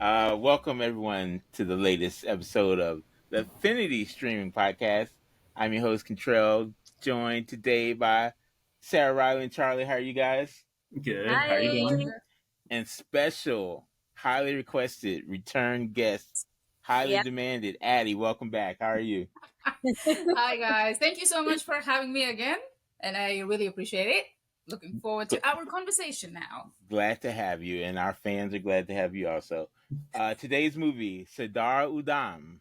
Welcome everyone to the latest episode of the Affinity Streaming Podcast. I'm your host, Contrell, joined today by Sarah, Riley, and Charlie. How are you guys? Good. Hi. How are you doing? And special, highly requested return guest, highly Yep. demanded, Addie. Welcome back. How are you? Hi, guys. Thank you so much for having me again. And I really appreciate it. Looking forward to our conversation now. Glad to have you, and our fans are glad to have you also. Today's movie, Sardar Udham,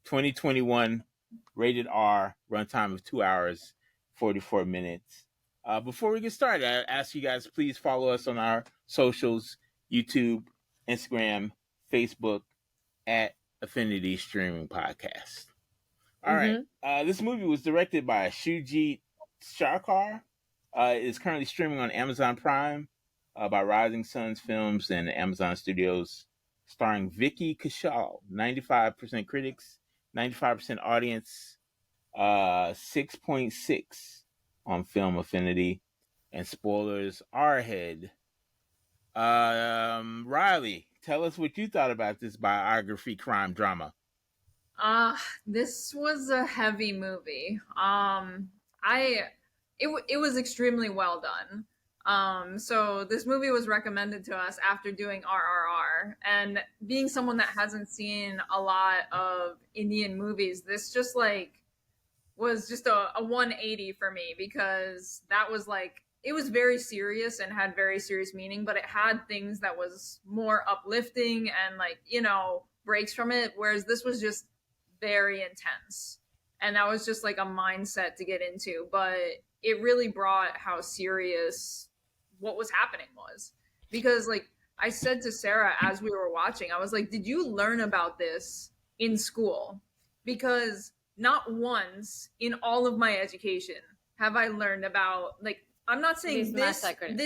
2021, rated R, runtime of 2 hours, 44 minutes. Before we get started, I ask you guys, please follow us on our socials, YouTube, Instagram, Facebook, at Affinity Streaming Podcast. All right. This movie was directed by Shujit Sharkar. It is currently streaming on Amazon Prime by Rising Suns Films and Amazon Studios, starring Vicky, Kaushal. 95% critics, 95% audience, 6.6 on Film Affinity, and spoilers are ahead. Riley, tell us what you thought about this biography crime drama. This was a heavy movie. It was extremely well done. So this movie was recommended to us after doing RRR, and being someone that hasn't seen a lot of Indian movies, this just was just a 180 for me, because that was it was very serious and had very serious meaning, but it had things that was more uplifting and breaks from it, whereas this was just very intense, and that was just a mindset to get into, but it really brought how serious what was happening was, because I said to Sarah as we were watching, I was like, did you learn about this in school? Because not once in all of my education have I learned about I'm not saying this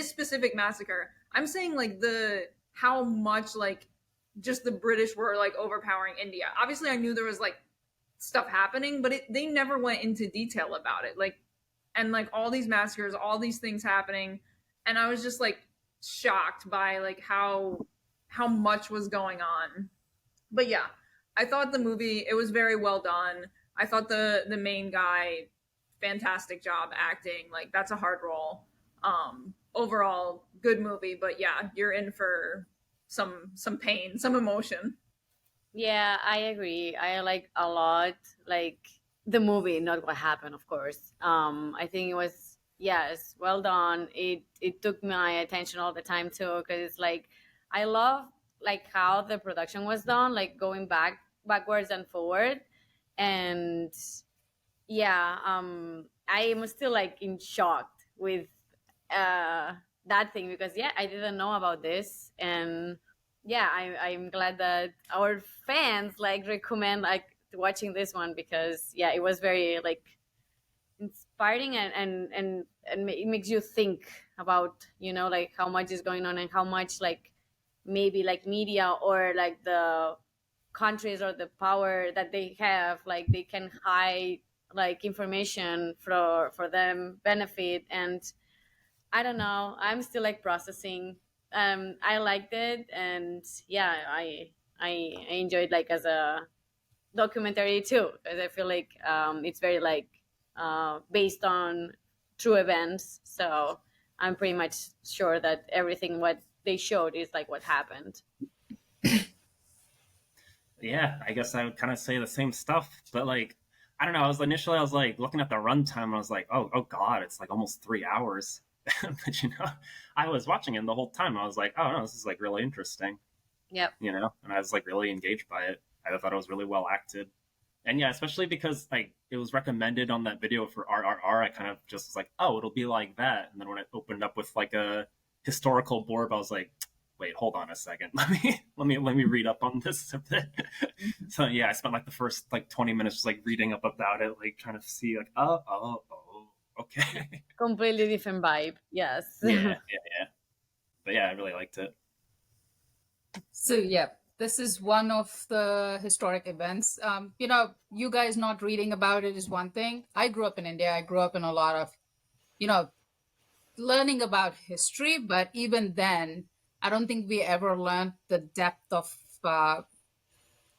specific massacre. I'm saying how much just the British were overpowering India. Obviously I knew there was stuff happening, but they never went into detail about it. And all these massacres, all these things happening, and I was just shocked by how much was going on. But yeah, I thought the movie, it was very well done. I thought the main guy, fantastic job acting. That's a hard role. Overall, good movie, but yeah, you're in for some pain, some emotion. Yeah, I agree. I like a lot the movie, not what happened, of course. I think it was, yes, well done. It took my attention all the time too, because it's I love how the production was done, going backwards and forward, and yeah, I am still in shock with that thing, because yeah, I didn't know about this, and yeah, I'm glad that our fans recommend watching this one, because yeah, it was very inspiring, and it makes you think about how much is going on, and how much maybe media or the countries or the power that they have, they can hide information for them benefit. And I don't know, I'm still processing. I liked it, and yeah, I enjoyed as a documentary too, because I feel it's very based on true events, so I'm pretty much sure that everything what they showed is what happened. Yeah, I guess I would kind of say the same stuff, but I don't know, I was looking at the runtime, and I was oh god, it's almost 3 hours. But I was watching it the whole time. I was oh no, this is really interesting. Yep. And I was really engaged by it. I thought it was really well acted. And yeah, especially because it was recommended on that video for RRR, I kind of just was oh, it'll be like that. And then when it opened up with a historical blurb, I was wait, hold on a second. Let me read up on this a bit. So yeah, I spent the first 20 minutes just reading up about it, trying to see oh, okay. Completely different vibe. Yes. Yeah. But yeah, I really liked it. So yeah, this is one of the historic events. You guys not reading about it is one thing. I grew up in India. I grew up in a lot of, learning about history, but even then, I don't think we ever learned the depth of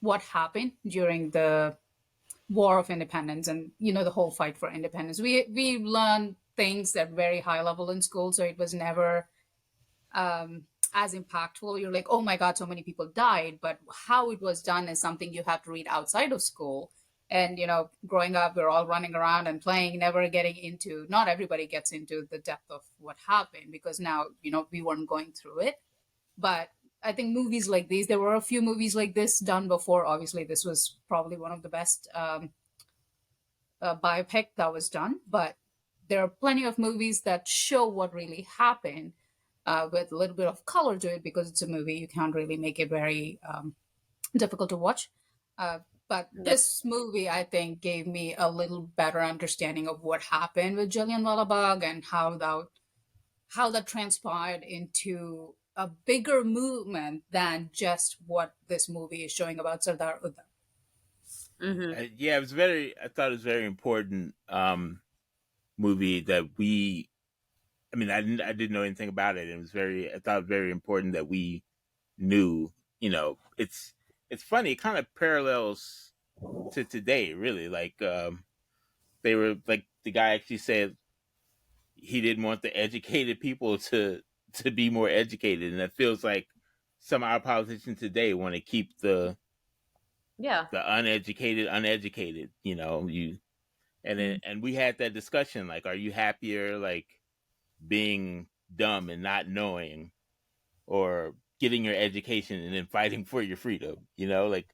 what happened during the War of Independence, and the whole fight for independence. We learned things at very high level in school, so it was never as impactful. You're like, oh my god, so many people died, but how it was done is something you have to read outside of school. And growing up, we're all running around and playing, never getting into. Not everybody gets into the depth of what happened, because now we weren't going through it. But I think movies like these, there were a few movies like this done before. Obviously, this was probably one of the best biopic that was done. But there are plenty of movies that show what really happened with a little bit of color to it, because it's a movie. You can't really make it very difficult to watch. But this movie, I think, gave me a little better understanding of what happened with Jallianwala Bagh and how that transpired into a bigger movement than just what this movie is showing about Sardar Udham. Mm-hmm. Yeah, I thought it was very important movie that we. I mean, I didn't know anything about it. I thought it was very important that we knew. It's funny. It kind of parallels to today, really. Like they were like the guy actually said he didn't want the educated people to be more educated, and it feels like some of our politicians today want to keep the uneducated. And we had that discussion, like, are you happier like being dumb and not knowing, or getting your education and then fighting for your freedom? Like,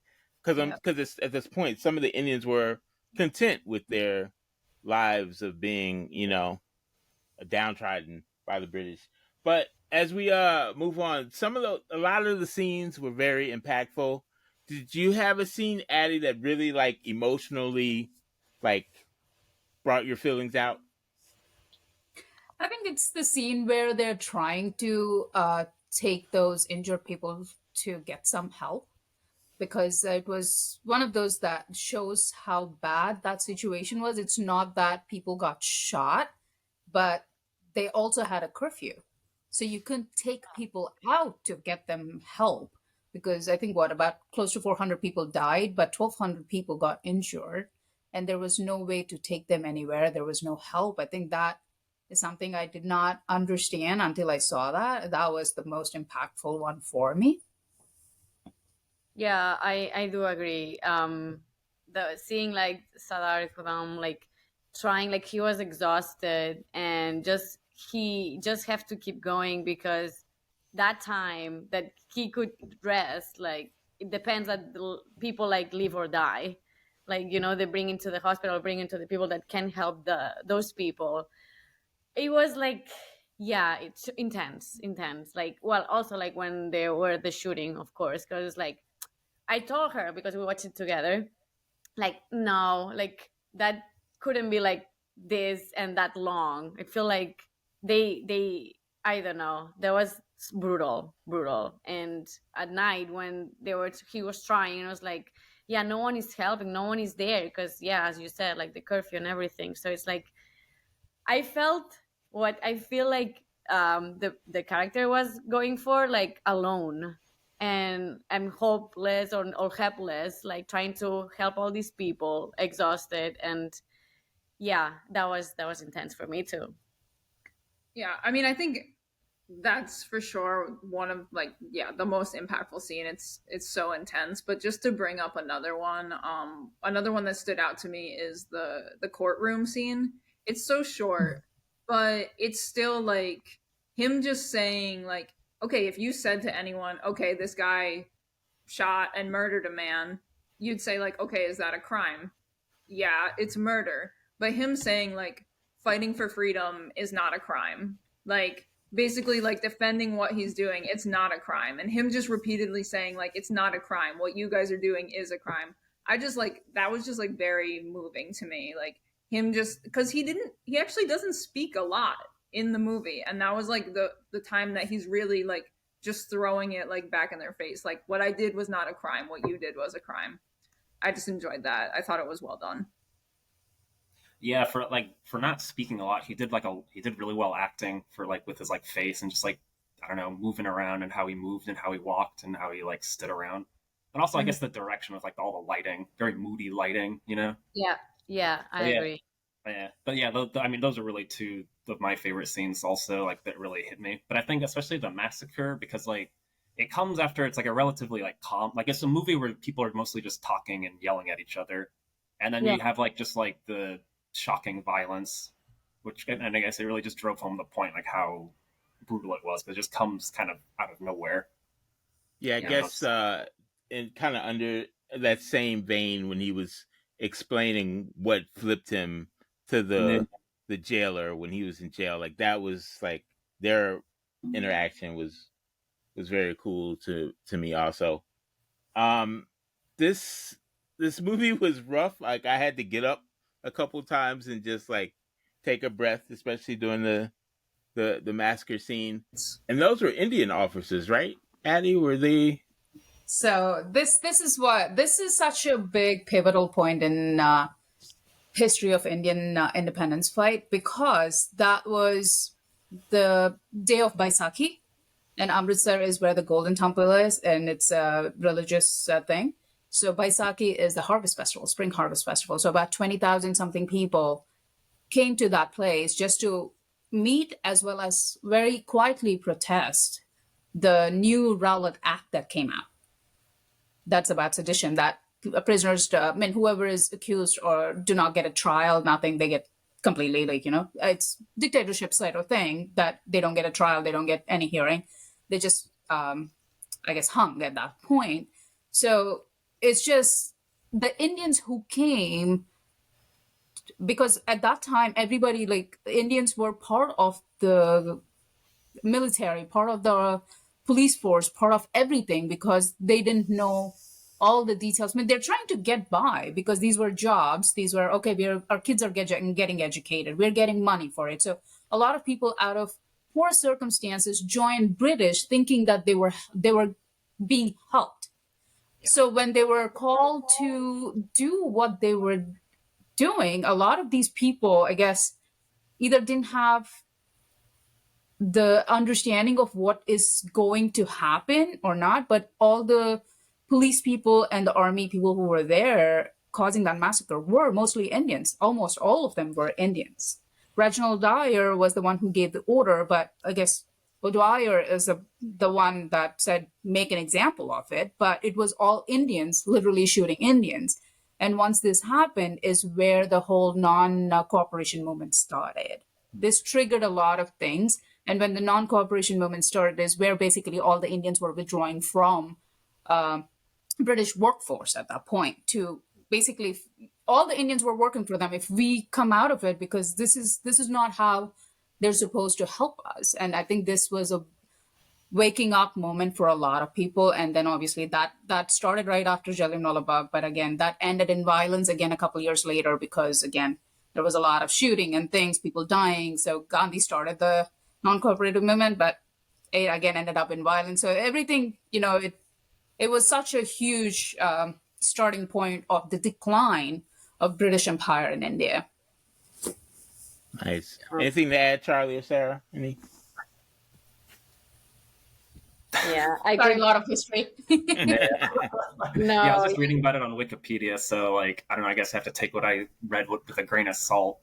because at this point some of the Indians were content with their lives of being downtrodden by the British. But as we move on, a lot of the scenes were very impactful. Did you have a scene, Addie, that really like emotionally like brought your feelings out? I think it's the scene where they're trying to take those injured people to get some help, because it was one of those that shows how bad that situation was. It's not that people got shot, but they also had a curfew. So you couldn't take people out to get them help, because I think about close to 400 people died, but 1,200 people got injured, and there was no way to take them anywhere. There was no help. I think that is something I did not understand until I saw that. That was the most impactful one for me. Yeah, I do agree. The seeing like Sardar Udham like trying, like he was exhausted, and he just have to keep going, because that time that he could rest, like it depends that the people like live or die. Like they bring into the hospital, bring into the people that can help those people. It was like, yeah, it's intense. Like, well, also like when they were the shooting, of course, because like I told her, because we watched it together, like, no, like that couldn't be like this and that long. I feel like they I don't know, that was brutal. And at night when he was trying, and it was like, yeah, no one is helping, no one is there, because yeah, as you said, like the curfew and everything. So it's like I felt what I feel like the character was going for, like alone, and I'm hopeless or helpless, like trying to help all these people, exhausted. And yeah, that was intense for me too. Yeah, I mean, I think that's for sure one of the most impactful scene. It's so intense. But just to bring up another one that stood out to me is the courtroom scene. It's so short, but it's still like him just saying like, okay, if you said to anyone, okay, this guy shot and murdered a man, you'd say like, okay, is that a crime? Yeah, it's murder. But him saying like fighting for freedom is not a crime, like basically like defending what he's doing, it's not a crime, and him just repeatedly saying like, it's not a crime, what you guys are doing is a crime. I just like, that was just like very moving to me, like him, just because he actually doesn't speak a lot in the movie, and that was like the time that he's really like just throwing it like back in their face, like what I did was not a crime, what you did was a crime. I just enjoyed that. I thought it was well done. Yeah, for not speaking a lot, he did really well acting, for like with his like face and just like, I don't know, moving around, and how he moved and how he walked and how he like stood around. But also, I guess the direction with like all the lighting, very moody lighting, you know. Yeah, I But yeah, agree. but yeah. I mean, those are really two of my favorite scenes. Also, like that really hit me. But I think especially the massacre because like it comes after it's like a relatively like calm, like it's a movie where people are mostly just talking and yelling at each other, and then Yeah. you have like just like the shocking violence, which and I guess it really just drove home the point like how brutal it was, but it just comes kind of out of nowhere. Yeah, I You guess know, in kind of under that same vein when he was explaining what flipped him to yeah. the jailer when he was in jail, like that was like their interaction was very cool to me also. Um this this movie was rough. Like I had to get up a couple times and just like take a breath, especially during the massacre scene. And those were Indian officers, right? Addie, were they? So this is such a big pivotal point in history of Indian independence fight because that was the day of Baisakhi, and Amritsar is where the Golden Temple is, and it's a religious thing. So Baisakhi is the harvest festival, spring harvest festival. So about 20,000 something people came to that place just to meet as well as very quietly protest the new Rowlatt Act that came out. That's about sedition, that prisoners, I mean, whoever is accused or do not get a trial, nothing, they get completely like, it's dictatorship side of thing that they don't get a trial, they don't get any hearing. They just, I guess, hung at that point. So it's just the Indians who came, because at that time, everybody, like, Indians were part of the military, part of the police force, part of everything because they didn't know all the details. I mean, they're trying to get by because these were jobs. These were okay. Our kids are getting educated. We're getting money for it. So a lot of people out of poor circumstances joined British, thinking that they were being helped. Yeah. So when they were called to do what they were doing, a lot of these people, I guess, either didn't have the understanding of what is going to happen or not, but all the police people and the army people who were there causing that massacre were mostly Indians. Almost all of them were Indians. Reginald Dyer was the one who gave the order, but I guess O'Dwyer is the one that said make an example of it, but it was all Indians literally shooting Indians. And once this happened is where the whole non-cooperation movement started. This triggered a lot of things. And when the non-cooperation movement started is where basically all the Indians were withdrawing from British workforce at that point to basically all the Indians were working for them. If we come out of it, because this is not how they're supposed to help us. And I think this was a waking up moment for a lot of people. And then obviously that started right after Jallianwala Bagh. But again, that ended in violence again a couple years later because again, there was a lot of shooting and things, people dying. So Gandhi started the non-cooperative movement, but it again ended up in violence. So everything, it was such a huge starting point of the decline of British Empire in India. Nice. Anything to add, Charlie or Sarah? Any? Yeah, I Sorry, a could. lot of history. No, Yeah, I was just reading about it on Wikipedia, so like I don't know. I guess I have to take what I read with a grain of salt.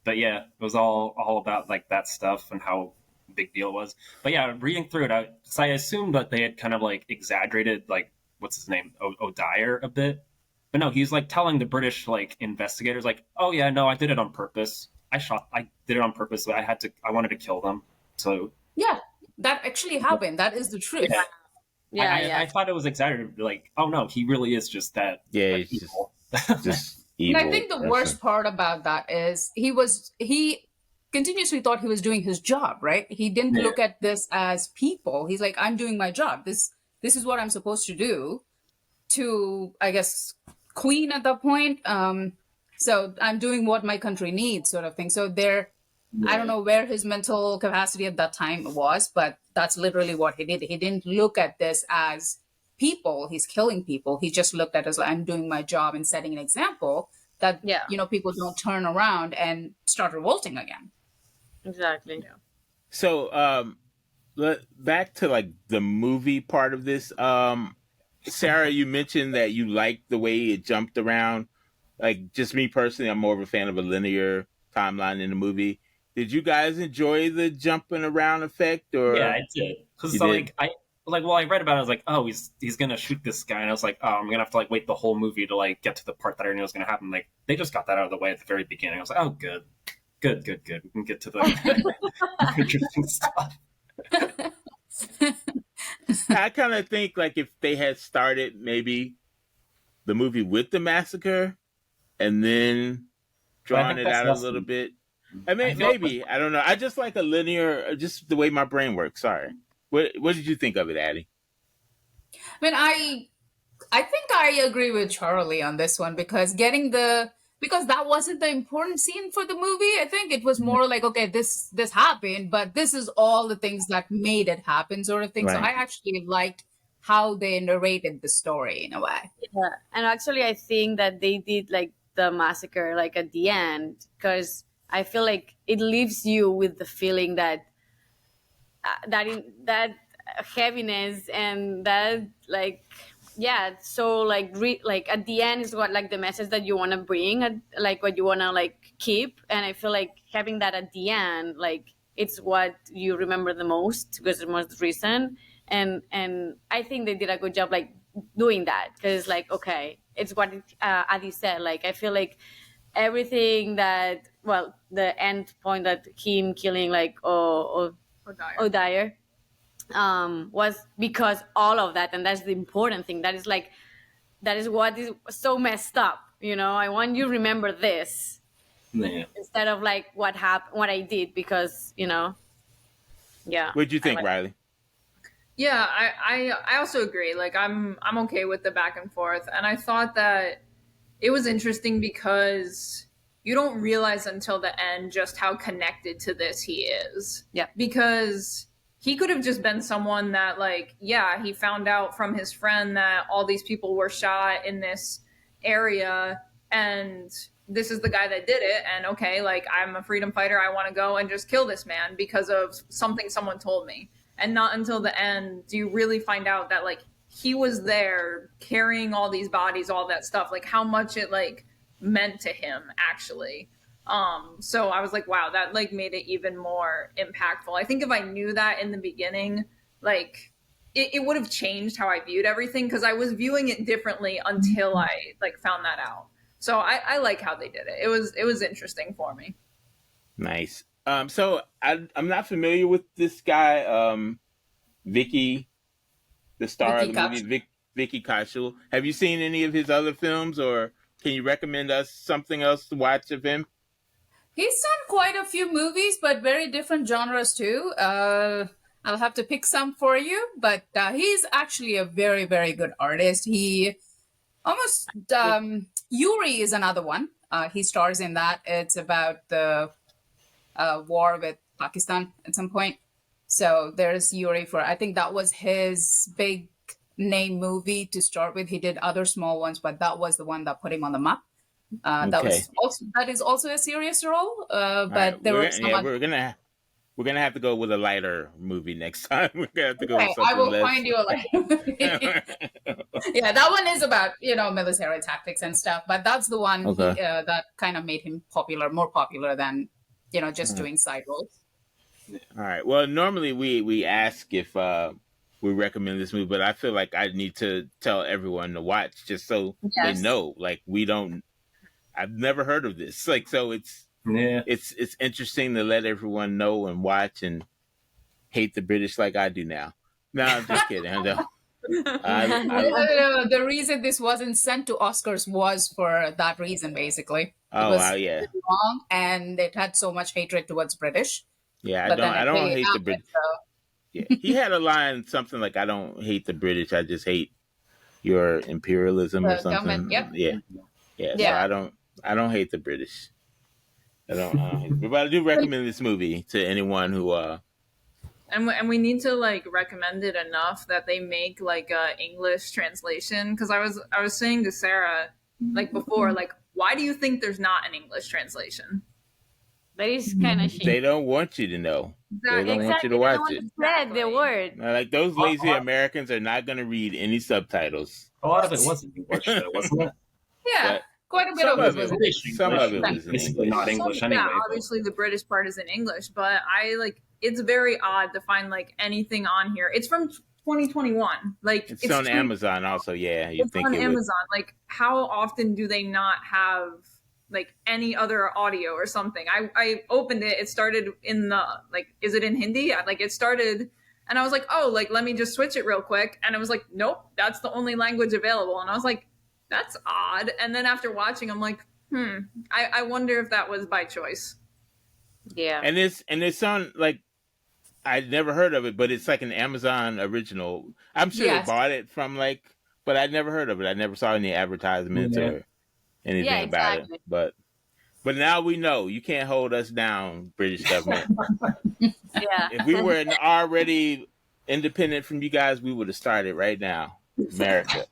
But yeah, it was all about like that stuff and how big deal it was. But yeah, reading through it, so I assumed that they had kind of like exaggerated like what's his name, O'Dyer a bit. But no, he's like telling the British like investigators like, oh yeah, no, I did it on purpose. I did it on purpose. I wanted to kill them. So yeah, that actually happened. That is the truth. yeah. I thought it was exaggerated. Like, oh no, he really is just that. Yeah, like, he's evil. just evil. And I think the worst part about that is he continuously thought he was doing his job, right? He didn't look at this as people. He's like, I'm doing my job. This is what I'm supposed to do to, I guess, queen at that point. So I'm doing what my country needs, sort of thing. So I don't know where his mental capacity at that time was, but that's literally what he did. He didn't look at this as people. He's killing people. He just looked at it as like, I'm doing my job and setting an example that, people don't turn around and start revolting again. Exactly. Yeah. So, back to like the movie part of this. Sarah, you mentioned that you liked the way it jumped around. Like, just me personally, I'm more of a fan of a linear timeline in the movie. Did you guys enjoy the jumping around effect, Yeah, or I did. Because you did? like I read about it, I was like, oh, he's gonna shoot this guy, and I was like, oh, I'm gonna have to like wait the whole movie to like get to the part that I knew was gonna happen. Like they just got that out of the way at the very beginning. I was like, oh, good. We can get to the interesting stuff. I kind of think like if they had started maybe the movie with the massacre and then But I drawing think it that's out a less little than, bit. I mean, I feel like maybe I don't know. I just like a linear, just the way my brain works. Sorry. What did you think of it, Addie? I mean, I think I agree with Charlie on this one because because that wasn't the important scene for the movie. I think it was more like, okay, this happened, but this is all the things that made it happen, sort of thing. So I Right. actually liked how they narrated the story in a way. Yeah. And actually, I think that they did like the massacre like at the end because I feel like it leaves you with the feeling that that heaviness and that like yeah so like like at the end is what like the message that you want to bring like what you want to like keep, and I feel like having that at the end like it's what you remember the most because it's the most recent, and I think they did a good job like doing that because like okay it's what Adi said, like I feel like everything that well the end point that him killing like O'Dyer was because all of that, and that's the important thing. That is like that is what is so messed up. You know, I want you to remember this yeah. instead of like what happened, what I did, because you know, yeah. What did you think, I like- Riley? Yeah, I also agree. Like I'm okay with the back and forth, and I thought that it was interesting because you don't realize until the end just how connected to this he is. Yeah. Because he could have just been someone that like, yeah, he found out from his friend that all these people were shot in this area and this is the guy that did it, and okay, like I'm a freedom fighter, I want to go and just kill this man because of something someone told me. And not until the end do you really find out that like he was there carrying all these bodies, all that stuff, like how much it like meant to him actually. So I was like, wow, that like made it even more impactful. I think if I knew that in the beginning, like it would have changed how I viewed everything because I was viewing it differently until I like found that out. So I like how they did it. It was interesting for me. Nice. So I'm not familiar with this guy, Vicky, the star Vicky of the movie, Vicky Kaushal. Have you seen any of his other films, or can you recommend us something else to watch of him? He's done quite a few movies, but very different genres too. I'll have to pick some for you, but he's actually a very, very good artist. He almost Yuri is another one. He stars in that. It's about the war with Pakistan at some point. So there's Yuri for, I think that was his big name movie to start with. He did other small ones, but that was the one that put him on the map. Okay. That is also a serious role, but Right. there were some. We're gonna have to go with a lighter movie next time. We're gonna have to go with Okay, something I will less. find you a lighter movie. Yeah, that one is about military tactics and stuff, but that's the one Okay. that kind of made him more popular than just doing side roles. All right. Well, normally we ask if we recommend this movie, but I feel like I need to tell everyone to watch just so they Yes. know. Like I've never heard of this. Like so, it's interesting to let everyone know and watch and hate the British like I do now. No, I'm just kidding. I don't. The reason this wasn't sent to Oscars was for that reason, basically. Oh, it was wow, yeah. wrong, and it had so much hatred towards British. Yeah, But then I it don't really hate the happened, British. so. Yeah. He had a line, something like, "I don't hate the British. I just hate your imperialism or The something." government, yep. Yeah. Yeah. So I don't hate the British. I don't hate the, but I do recommend this movie to anyone who. And we need to like recommend it enough that they make like a English translation, because I was saying to Sarah like before, like why do you think there's not an English translation? That is kind of shady. They don't want you to know. They don't want you to Exactly. They watch don't want it. to spread the word. Like those lazy Americans are not going to read any subtitles. A lot of it was in English, though, wasn't it? Yeah, But quite a bit some of of it was it, British some English, of it was in basically English. not English Yeah, anyway. obviously the British part is in English, but it's very odd to find like anything on here. It's from 2021. Like It's on Amazon also. Yeah, you it's think on it Amazon. Like, how often do they not have like any other audio or something? I opened it. It started in the like, is it in Hindi? Like, it started, and I was like, oh, like let me just switch it real quick, and it was like, nope, that's the only language available, and I was like, that's odd. And then after watching, I'm like, I wonder if that was by choice. Yeah. And it's on like I'd never heard of it, but it's like an Amazon original. I'm sure Yes. they bought it from like, but I'd never heard of it. I never saw any advertisements or anything about exactly. it. But now we know you can't hold us down, British government. Yeah. If we were already independent from you guys, we would have started right now, America.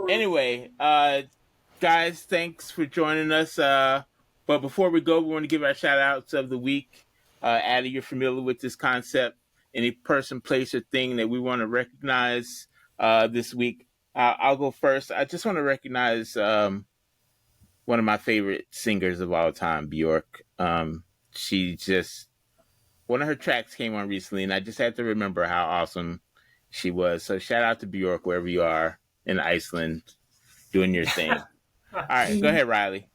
Anyway, guys, thanks for joining us. But before we go, we want to give our shout outs of the week. Addie, you're familiar with this concept. Any person, place, or thing that we want to recognize this week. I'll go first. I just want to recognize one of my favorite singers of all time, Bjork. She just, one of her tracks came on recently, and I just had to remember how awesome she was. So shout out to Bjork wherever you are in Iceland doing your thing. All right, go ahead, Riley.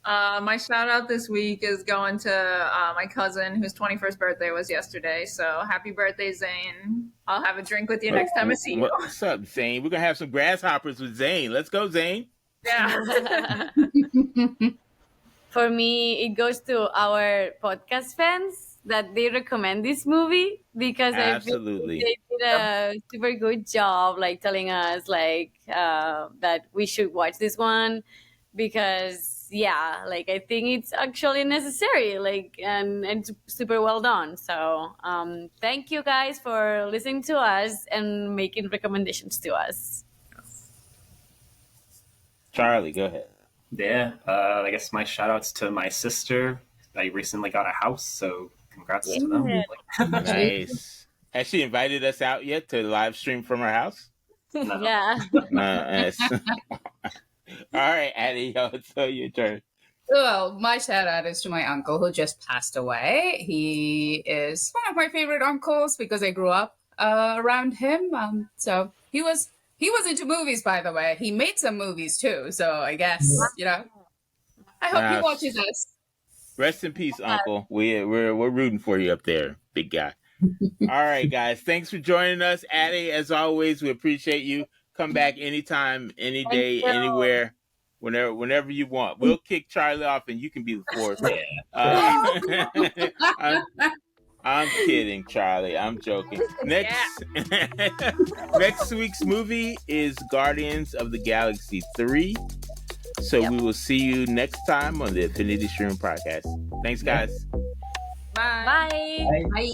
My shout out this week is going to my cousin whose 21st birthday was yesterday. So happy birthday, Zane. I'll have a drink with you next time I see you. What's up, Zane? We're going to have some grasshoppers with Zane. Let's go, Zane. Yeah. For me, it goes to our podcast fans that they recommend this movie because Absolutely. I think they did a super good job, like telling us like that we should watch this one because like I think it's actually necessary, like and it's super well done. So thank you guys for listening to us and making recommendations to us. Charlie, go ahead. Yeah, I guess my shout outs to my sister. I recently got a house, so congrats to them. Nice. Has she invited us out yet to live stream from her house? No. Yeah. Nice. All right, Addie, so your turn. Well, my shout out is to my uncle who just passed away. He is one of my favorite uncles because I grew up around him. So he was into movies, by the way. He made some movies too. So I guess I hope he watches us. Rest in peace, Uncle. We're rooting for you up there, big guy. All right, guys. Thanks for joining us, Addie. As always, we appreciate you. Come back anytime, any day, anywhere. Whenever you want. We'll kick Charlie off and you can be the fourth. I'm kidding, Charlie. I'm joking. Next week's movie is Guardians of the Galaxy 3. So we will see you next time on the Affinity Stream Podcast. Thanks, guys. Bye. Bye. Bye.